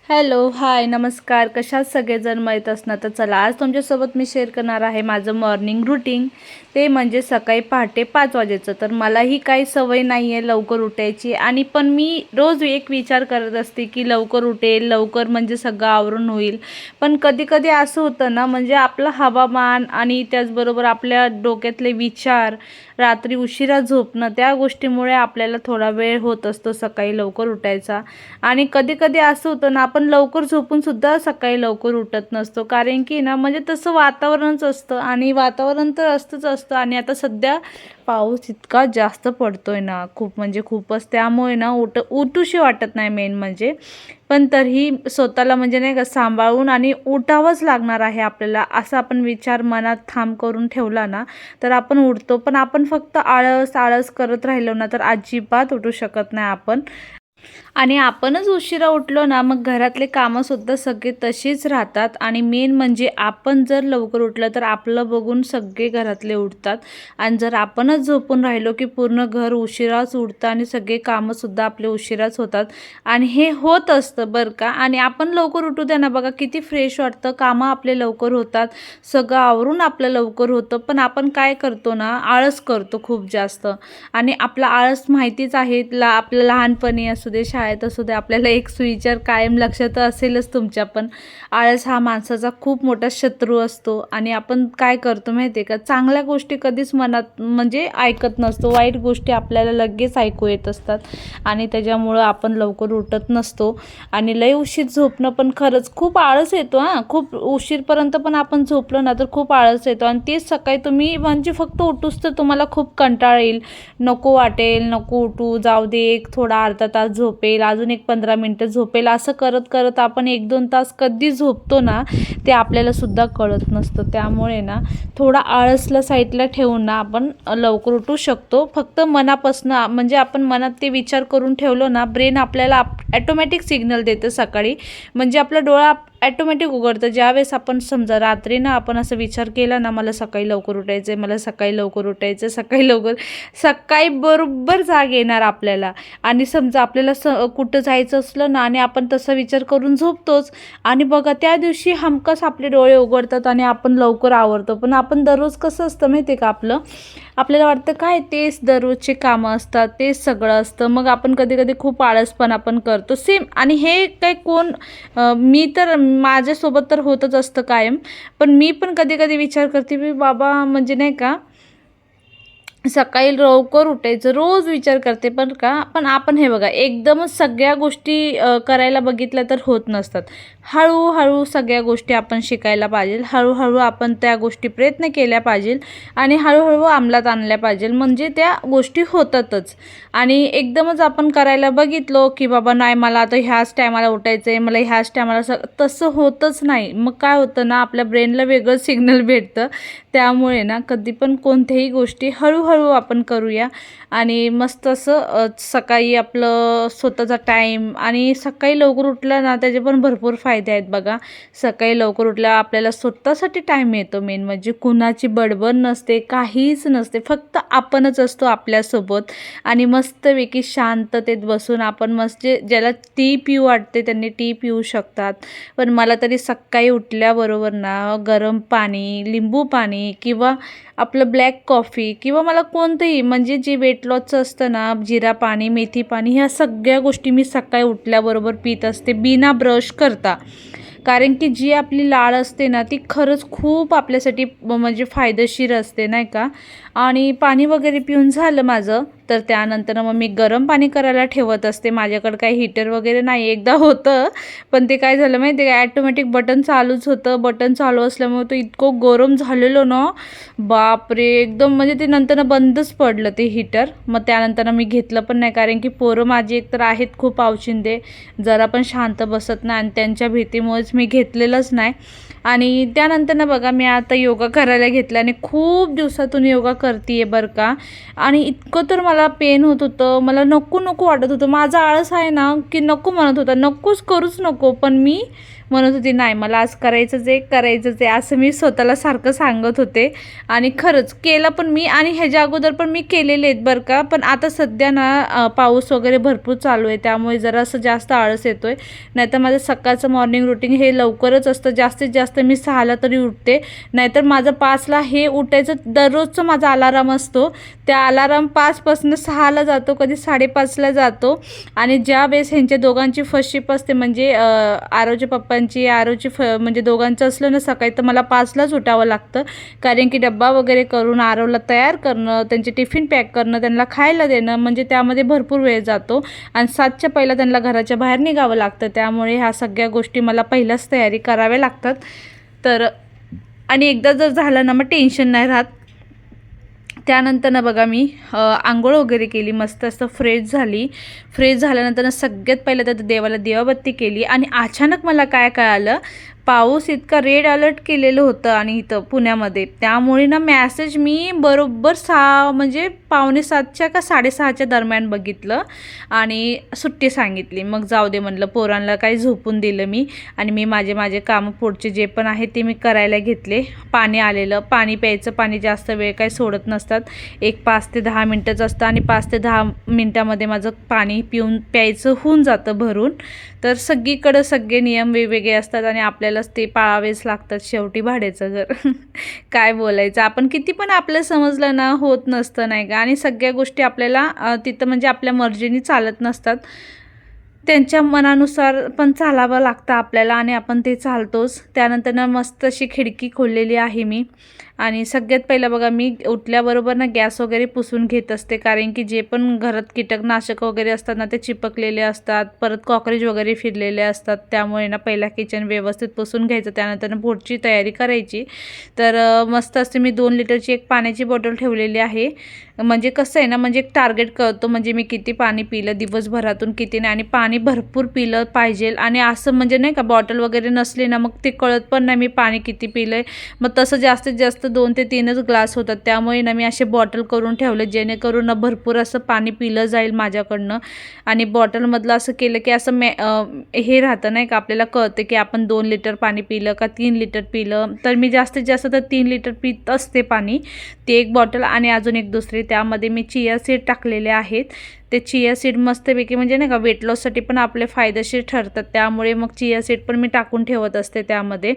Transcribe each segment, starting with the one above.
Hello, हाय, नमस्कार. कशात सगळेजण माहीत असणार तर चला आज तुमच्यासोबत मी शेअर करणार आहे माझं मॉर्निंग रुटीन. ते म्हणजे सकाळी पहाटे 5 वाजायचं. तर मलाही काही सवय नाही आहे लवकर उठायची आणि पण मी रोज एक विचार करत असते की लवकर उठेल, लवकर म्हणजे सगळं आवरून होईल. पण कधी-कधी असं होतं ना, म्हणजे आपलं हवामान आणि त्याचबरोबर आपल्या डोक्यातले विचार, रात्री उशिरा झोपणं, त्या गोष्टीमुळे आपल्याला थोडा वेळ होत असतो सकाळी लवकर उठायचा. आणि कधी-कधी असं होतं ना, आपण लवकर झोपून सुद्धा सकाळी लवकर उठत नसतो. कारण की ना, म्हणजे तसं वातावरणच असतं आणि वातावरण तर असतंच असतं आणि आता सध्या पाऊस इतका जास्त पडतोय ना, खूप म्हणजे खूपच. त्यामुळे ना उठूशी वाटत नाही मेन म्हणजे. पण तरीही स्वतःला म्हणजे नाही का सांभाळून आणि उठावंच लागणार आहे आपल्याला, असा आपण विचार मनात ठाम करून ठेवला ना, तर आपण उठतो. पण आपण फक्त आळस करत राहिलो ना, तर अजिबात उठू शकत नाही आपण. आणि आपणच उशिरा उठलो ना, मग घरातले कामंसुद्धा सगळे तशीच राहतात आणि मेन म्हणजे आपण जर लवकर उठलं तर आपलं बघून सगळे घरातले उठतात आणि जर आपणच झोपून राहिलो की पूर्ण घर उशिराच उठतं आणि सगळे कामंसुद्धा आपले उशिराच होतात आणि हे होत असतं बरं का. आणि आपण लवकर उठू द्या ना, बघा किती फ्रेश वाटतं, कामं आपले लवकर होतात, सगळं आवरून आपलं लवकर होतं. पण आपण काय करतो ना, आळस करतो खूप जास्त. आणि आपला आळस माहितीच आहे, आपलं लहानपणी असू दे, शाळेत असू दे, आपल्याला एक सुविचार कायम लक्षात असेलच तुमच्या पण. आळस हा माणसाचा खूप मोठा शत्रू असतो आणि आपण काय करतो माहिती आहे का, चांगल्या गोष्टी कधीच मनात म्हणजे ऐकत नसतो, वाईट गोष्टी आपल्याला लगेच ऐकू येत असतात आणि त्याच्यामुळं आपण लवकर उठत नसतो. आणि लय उशीर झोपणं पण खरंच खूप आळस येतो. खूप उशीरपर्यंत पण आपण झोपलो ना, तर खूप आळस येतो आणि तेच सकाळी तुम्ही म्हणजे फक्त उठूच तर तुम्हाला खूप कंटाळा येईल, नको वाटेल, नको उठू, जाऊ दे, एक थोडा अर्धा तास झोपेल, अजून एक 15 मिनटं झोपेल, असं करत करत आपण 1-2 तास कधी झोपतो ना, ते आपल्याला सुद्धा कळत नसतं. त्यामुळे ना, थोडा आळसला साईडला ठेवून ना आपण लवकर उठू शकतो. फक्त मनापासनं म्हणजे आपण मनात ते विचार करून ठेवलो ना, ब्रेन आपल्याला ॲटोमॅटिक सिग्नल देतं सकाळी. म्हणजे आपला डोळा ॲटोमॅटिक उघडतं. ज्यावेळेस आपण समजा रात्री ना आपण असं विचार केला ना, मला सकाळी लवकर उठायचं आहे, मला सकाळी लवकर उठायचं, सकाळी बरोबर जाग येणार आपल्याला. आणि समजा आपल्याला कुठं जायचं असलं ना आणि आपण तसा विचार करून झोपतोच आणि बघा त्या दिवशी हमखास आपले डोळे उघडतात आणि आपण लवकर आवरतो. पण आपण दररोज कसं असतं माहिती आहे का, आपल्याला वाटतं काय तेच दररोजचे कामं असतात, तेच सगळं असतं. मग आपण कधी-कधी खूप आळसपण आपण करतो सेम. आणि हे काय मी तर माझ्यासोबत तर होतच असतं कायम. पण मी पण कधी-कधी विचार करते की बाबा म्हणजे नाही का, सकाळी लवकर उठायचं रोज विचार करते पण का. पण आपण हे बघा एकदमच सगळ्या गोष्टी करायला बघितल्या तर होत नसतात. हळूहळू सगळ्या गोष्टी आपण शिकायला पाहिजे, हळूहळू आपण त्या गोष्टी प्रयत्न केल्या पाहिजे आणि हळूहळू अंमलात आणल्या पाहिजे, म्हणजे त्या गोष्टी होतातच. आणि एकदमच आपण करायला बघितलो की बाबा नाही, मला आता ह्याच टायमाला उठायचं आहे, मला ह्याच टायमाला, तसं होतच नाही. मग काय होतं ना, आपल्या ब्रेनला वेगळं सिग्नल भेटतं. त्यामुळे ना कधी पण कोणत्याही गोष्टी हळूहळू आपण करूया आणि मस्त असं सकाळी आपलं स्वतःचा टाईम. आणि सकाळी लवकर उठलं ना, त्याचे पण भरपूर फायदे आहेत बघा. सकाळी लवकर उठल्यावर आपल्याला स्वतःसाठी टाईम येतो, मेन म्हणजे कुणाची बडबड नसते, काहीच नसते, फक्त आपणच असतो आपल्यासोबत. आणि मस्तपैकी शांततेत बसून आपण मस्त, ज्याला टी पिऊ वाटते त्यांनी टी पिऊ शकतात. पण मला तरी सकाळी उठल्याबरोबर ना गरम पाणी, लिंबू पाणी किंवा आपलं ब्लॅक कॉफी किंवा मला कोणतंही म्हणजे जे वेट लॉसचं असतं ना, जिरा पाणी, मेथी पाणी, ह्या सगळ्या गोष्टी मी सकाळी उठल्याबरोबर पीत असते बिना ब्रश करता. कारण की जी आपली लाळ असते ना, ती खरंच खूप आपल्यासाठी म्हणजे फायदेशीर असते नाही का. आणि पाणी वगैरे पिऊन झालं माझं, तर त्यानंतर मग मी गरम पाणी करायला ठेवत असते. माझ्याकडं काही हीटर वगैरे नाही. एकदा होतं, पण ते काय झालं माहिती आहे का, ॲटोमॅटिक बटन चालूच होतं. बटन चालू असल्यामुळे तो इतकं गरम झालेलं ना, बापरे, एकदम म्हणजे ते नंतर बंदच पडलं ते हीटर. मग त्यानंतर मी घेतलं पण नाही, कारण की पोरं माझी एकतर आहेत खूप आवचिंदे, जरा पण शांत बसत नाही आणि त्यांच्या भीतीमुळेच मी घेतलेलंच नाही. आणि त्यानंतर बघा मी आता योगा करायला घेतला आणि खूप दिवसातून योगा करते आहे बरं का. आणि इतकं तर मला पेन होत होतं, मला नको नको वाटत होतं. माझा आळस आहे ना की नको म्हणत होता, नकोच करूच नको. पण मी म्हणत होती नाही मला आज करायचंच आहे असं मी स्वतःला सारखं सांगत होते. आणि खरंच केलं पण मी, आणि ह्याच्या अगोदर पण मी केलेले आहेत बरं का. पण आता सध्या ना पाऊस वगैरे भरपूर चालू आहे त्यामुळे जरासं जास्त आळस येतो आहे. नाहीतर माझं सकाळचं मॉर्निंग रुटीन हे लवकरच असतं. जास्तीत जास्त मी 6ला तरी उठते, नाहीतर माझं 5ला हे उठायचं दररोजचं माझा अलाराम असतो. त्या अलाराम 5पासून 6ला जातो, कधी 5:30ला जातो. आणि ज्या वेळेस ह्यांच्या दोघांची फर्स्ट शिफ्ट असते म्हणजे आरवच्या पप्पांची आरवची म्हणजे दोघांचं असलं ना सकाळी, तर मला 5लाच उठावं लागतं. कारण की डब्बा वगैरे करून आरवला तयार करणं, त्यांचे टिफिन पॅक करणं, त्यांना खायला देणं, म्हणजे त्यामध्ये भरपूर वेळ जातो. आणि 7च्या पहिला त्यांना घराच्या बाहेर निघावं लागतं. त्यामुळे ह्या सगळ्या गोष्टी मला पहिलाच तयारी कराव्या लागतात. तर आणि एकदा जर झालं ना मग टेन्शन नाही राहत. त्यानंतर ना बघा मी आंघोळ वगैरे केली, मस्त असं फ्रेश झाली. फ्रेश झाल्यानंतर सगळ्यात पहिलं तर देवाला दिवाबत्ती केली. आणि अचानक मला काय कळालं, पाऊस इतका रेड अलर्ट केलेलं होतं आणि इथं पुण्यामध्ये, त्यामुळे ना मॅसेज मी बरोबर 6 म्हणजे 6:45च्या का 6:30च्या दरम्यान बघितलं आणि सुट्टी सांगितली. मग जाऊ दे म्हणलं, पोरांना काही झोपून दिलं मी. आणि मी माझे कामं पुढचे जे पण आहे ते मी करायला घेतले. पाणी आलेलं, पाणी प्यायचं, पाणी जास्त वेळ काही सोडत नसतात, एक 5 ते 10 मिनटंच असतं. आणि 5 ते 10 मिनटामध्ये माझं पाणी प्यायचं होऊन जातं भरून. तर सगळीकडं सगळे नियम वेगवेगळे असतात आणि आपल्यालाच ते पाळावेच लागतात. शेवटी भाड्याचं घर काय बोलायचं, आपण किती पण आपलं समजलं ना होत नसतं नाही का. आणि सगळ्या गोष्टी आपल्याला तिथं म्हणजे आपल्या मर्जीने चालत नसतात, त्यांच्या मनानुसार पण चालावं लागतं आपल्याला आणि आपण ते चालतोच. त्यानंतर ना मस्त अशी खिडकी खोललेली आहे मी. आणि सगळ्यात पहिलं बघा मी उठल्याबरोबर ना गॅस वगैरे पुसून घेत असते, कारण की जे पण घरात कीटकनाशक वगैरे असतात ना ते चिपकलेले असतात, परत कॉकरेज वगैरे फिरलेले असतात. त्यामुळे ना पहिला किचन व्यवस्थित पुसून घ्यायचं, त्यानंतर ना पुढची तयारी करायची. तर मस्त असते, मी 2 लिटरची एक पाण्याची बॉटल ठेवलेली आहे. म्हणजे कसं आहे ना, म्हणजे एक टार्गेट करतो, म्हणजे मी किती पाणी पिलं दिवसभरातून किती नाही, आणि पाणी भरपूर पिलं पाहिजे. आणि असं म्हणजे नाही का बॉटल वगैरे नसली ना मग ते कळत पण नाही मी पाणी किती पिलं आहे. मग तसं जास्तीत जास्त 2 ते 3च ग्लास होतात. त्यामुळे ना मी असे बॉटल करून ठेवले, जेणेकरून ना भरपूर असं पाणी पिलं जाईल माझ्याकडनं. आणि बॉटलमधलं असं केलं की असं हे राहतं नाही का, आपल्याला कळतं की आपण 2 लिटर पाणी पिलं का 3 लिटर पिलं. तर मी जास्तीत जास्त तर 3 लिटर पित असते पाणी. ती एक बॉटल आणि अजून एक दुसरी, त्यामध्ये मी चिया सीड टाकलेले आहेत. ते चिया सीड मस्तपैकी म्हणजे नाही का वेट लॉससाठी पण आपले फायदेशीर ठरतात, त्यामुळे मग चिया सीड पण मी टाकून ठेवत असते त्यामध्ये.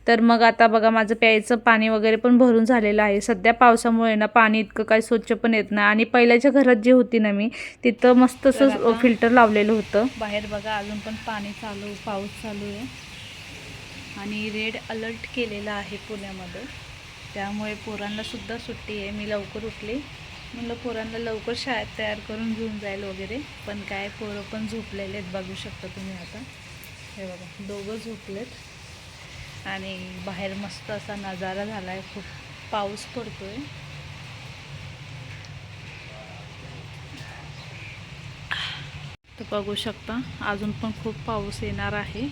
तर मग आता बघा माझं प्यायचं पाणी वगैरे पण भरून झालेलं आहे. सध्या पावसामुळे ना पाणी इतकं काही स्वच्छ पण येत नाही. आणि पहिल्याच्या घरात जी होती ना मी, तिथं मस्त असं फिल्टर लावलेलं होतं. बाहेर बघा अजून पण पाणी चालू, पाऊस चालू आहे आणि रेड अलर्ट केलेला आहे पुण्यामध्ये. त्यामुळे पोरांना सुद्धा सुट्टी आहे. मी लवकर उठले, म्हणलं पोरांना लवकर शाळेत तयार करून घेऊन जाईल वगैरे. पण काय पोरं पण झोपलेले आहेत, बघू शकता तुम्ही. आता हे बघा दोघं झोपलेत आणि बाहेर मस्त असा नजारा झाला आहे, खूप पाऊस पडतोय. तर बघू शकता अजून पण खूप पाऊस येणार आहे.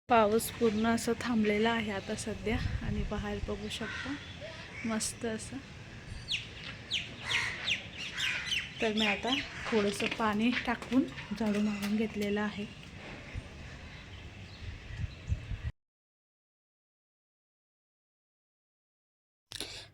पाऊस पूर्ण असं थांबलेला आहे आता सध्या. आणि बाहेर बघू शकता मस्त असं. तर मी आता थोडंसं पाणी टाकून झाडू मारून घेतलेलं आहे.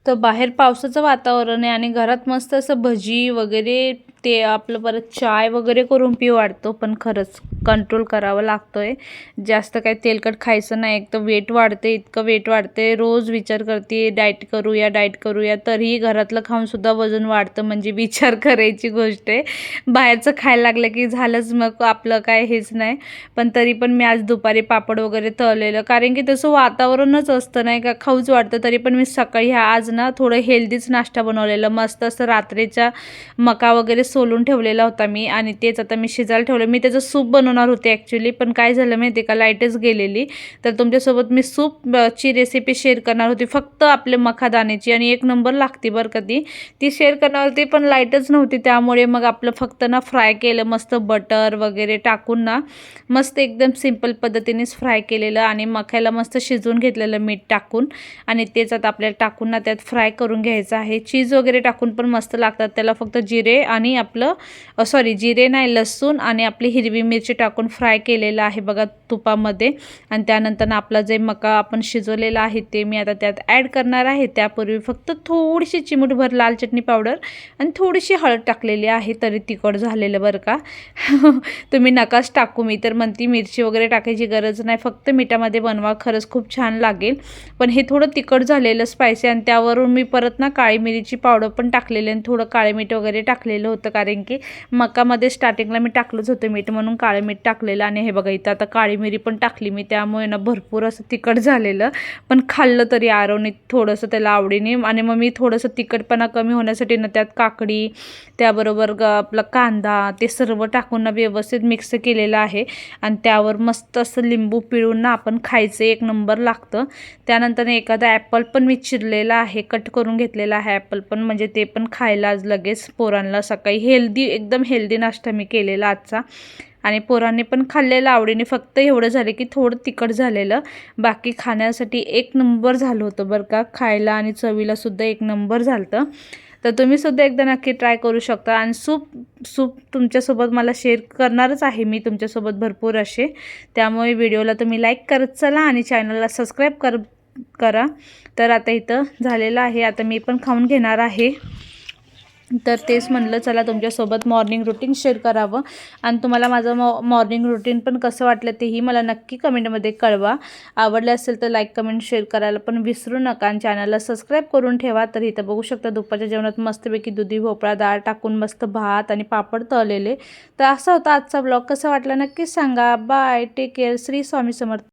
तर बाहेर पावसाचं वातावरण आहे आणि घरात मस्त असं भजी वगैरे ते आपलं परत चाय वगैरे करून पिऊ वाटतो, पण खरंच कंट्रोल करावं लागतो आहे. जास्त काही तेलकट खायचं नाही. एक तर वेट वाढते, इतकं वेट वाढते. रोज विचार करते डाएट करूया, तरीही घरातलं खाऊनसुद्धा वजन वाढतं, म्हणजे विचार करायची गोष्ट आहे. बाहेरचं खायला लागलं की झालंच, मग आपलं काय हेच नाही. पण तरी पण मी आज दुपारी पापड वगैरे तळलेलं, कारण की तसं वातावरणच असतं नाही का, खाऊच वाटतं. तरी पण मी सकाळी आज ना थोडं हेल्दीच नाश्ता बनवलेला. मस्त असं रात्रीचा मका वगैरे सोलून ठेवलेला होता मी, आणि तेच आता मी शिजायला ठेवलं. मी त्याचं सूप बनवणार होते ॲक्च्युली, पण काय झालं माहिती आहे का, लाईटच गेलेली. तर तुमच्यासोबत मी सूपची रेसिपी शेअर करणार होती, फक्त आपले मखादाण्याची, आणि एक नंबर लागते बरं का ती शेअर करणार होती, पण लाईटच नव्हती. त्यामुळे मग आपलं फक्त ना फ्राय केलं मस्त बटर वगैरे टाकून ना, मस्त एकदम सिंपल पद्धतीनेच फ्राय केलेलं, आणि मक्याला मस्त शिजवून घेतलेलं मीठ टाकून, आणि तेच आता आपल्याला टाकून ना त्यात फ्राय करून घ्यायचं आहे. चीज वगैरे टाकून पण मस्त लागतात त्याला. फक्त जिरे आणि जिरे नाही, लसूण आणि आपली हिरवी मिरची टाकून फ्राय केलेलं आहे बघा तुपामध्ये. आणि त्यानंतर आपला जे मका आपण शिजवलेला आहे ते मी आता त्यात ॲड करणार आहे. त्यापूर्वी फक्त थोडीशी चिमूटभर लाल चटणी पावडर आणि थोडीशी हळद टाकलेली आहे, तरी तिखट झालेलं बरं का. तुम्ही नकाच टाकू, मी तर म्हणते मिरची वगैरे टाकायची गरज नाही, फक्त मिठामध्ये बनवा, खरंच खूप छान लागेल. पण हे थोडं तिखट झालेलं स्पायसी, आणि त्यावरून मी परत ना काळी मिरीची पावडर पण टाकलेली, आणि थोडं काळे मीठ वगैरे टाकलेलं होतं, कारण की मकामध्ये स्टार्टिंगला मी टाकलंच होतं मीठ, म्हणून काळे मीठ टाकलेलं. आणि हे बघा इथं आता काळी मिरी पण टाकली मी, त्यामुळे ना भरपूर असं तिखट झालेलं, पण खाल्लं तरी आरवने थोडंसं त्याला आवडीने. आणि मग मी थोडंसं तिखटपणा कमी होण्यासाठी ना त्यात काकडी, त्याबरोबर आपला कांदा, ते सर्व टाकून ना व्यवस्थित मिक्स केलेलं आहे, आणि त्यावर मस्त असं लिंबू पिळून ना आपण खायचं, एक नंबर लागतं. त्यानंतर एखादा ॲपल पण मी चिरलेला आहे, कट करून घेतलेला आहे ॲपल पण, म्हणजे ते पण खायला आज लगेच पोरांना सकाळी एकदम हेल्दी नाश्ता मी केलेला आजचा, आणि पोरांनी पण खाल्लेलं आवडीने. फक्त एवढं झालं की थोडं तिखट झालेलं, बाकी खाण्यासाठी एक नंबर झालं होतं बरं का, खायला आणि चवीलासुद्धा एक नंबर झालं होतं. तर तुम्हीसुद्धा एकदा नक्की ट्राय करू शकता. आणि सूप तुमच्यासोबत मला शेअर करणारच आहे मी तुमच्यासोबत भरपूर असे, त्यामुळे व्हिडिओला तुम्ही लाईक करत चला आणि चॅनलला सबस्क्राईब करा. तर आता इथं झालेलं आहे, आता मी पण खाऊन घेणार आहे. तर तेच म्हणलं चला तुमच्यासोबत मॉर्निंग रुटीन शेअर करावं, आणि तुम्हाला माझं मॉर्निंग रुटीन पण कसं वाटलं तेही मला नक्की कमेंटमध्ये कळवा. आवडलं असेल तर लाईक कमेंट शेअर करायला पण विसरू नका, आणि चॅनलला सबस्क्राईब करून ठेवा. तर इथं बघू शकता दुपारच्या जेवणात मस्तपैकी दुधी भोपळा डाळ टाकून मस्त भात आणि पापड तळलेले. तर असा होता आजचा ब्लॉग, कसा वाटला नक्कीच सांगा. Bye, take care, Shri Swami Samarth.